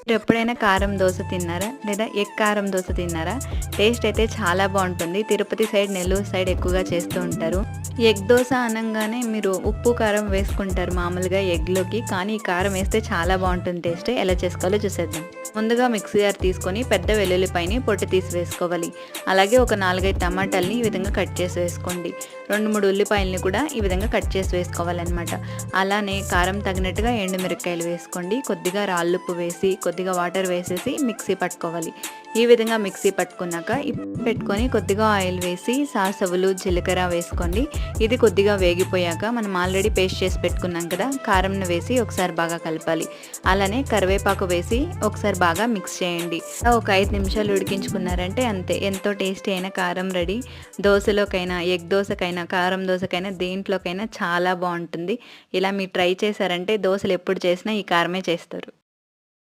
మీరెప్పుడైనా కారం దోస తిన్నారా? లేదా ఎగ్ కారం దోస తిన్నారా? టేస్ట్ అయితే చాలా బావుంటుంది. తిరుపతి సైడ్, నెల్లూరు సైడ్ ఎక్కువగా చేస్తూ ఉంటారు. ఎగ్ దోస అనంగానే మీరు ఉప్పు, కారం వేసుకుంటారు మామూలుగా ఎగ్‌లోకి. కానీ ఈ కారం వేస్తే చాలా బావుంటుంది టేస్ట్. ఎలా చేసుకోవాలో చూసేద్దాం. ముందుగా మిక్సీ జార్ తీసుకొని పెద్ద వెల్లుల్లిపాయని పొట్టు తీసి వేసుకోవాలి. అలాగే ఒక 4, 5 టమాటాలని ఈ విధంగా కట్ చేసి వేసుకోండి. 2, 3 ఉల్లిపాయలని కూడా ఈ విధంగా కట్ చేసి వేసుకోవాలనమాట. అలానే కారం తగినట్టుగా ఎండుమిరపకాయలు వేసుకోండి. కొద్దిగా రాళ్ళుప్పు వేసి, కొద్దిగా వాటర్ వేసేసి మిక్సీ పట్టుకోవాలి. ఈ విధంగా మిక్సీ పట్టుకున్నాక పెట్టుకొని కొద్దిగా ఆయిల్ వేసి సాసవులు, జీలకర్ర వేసుకోండి. ఇది కొద్దిగా వేగిపోయాక మనం ఆల్రెడీ పేస్ట్ చేసి పెట్టుకున్నాం కదా, కారంను వేసి ఒకసారి బాగా కలపాలి. అలానే కరివేపాకు వేసి ఒకసారి బాగా మిక్స్ చేయండి. ఒక 5 నిమిషాలు ఉడికించుకున్నారంటే అంతే, ఎంతో టేస్టీ అయిన కారం రెడీ. దోశలోకైనా, ఎగ్ దోశకైనా, కారం దోశకైనా, దేంట్లోకైనా చాలా బాగుంటుంది. ఇలా మీరు ట్రై చేశారంటే దోశలు ఎప్పుడు చేసినా ఈ కారమే చేస్తారు.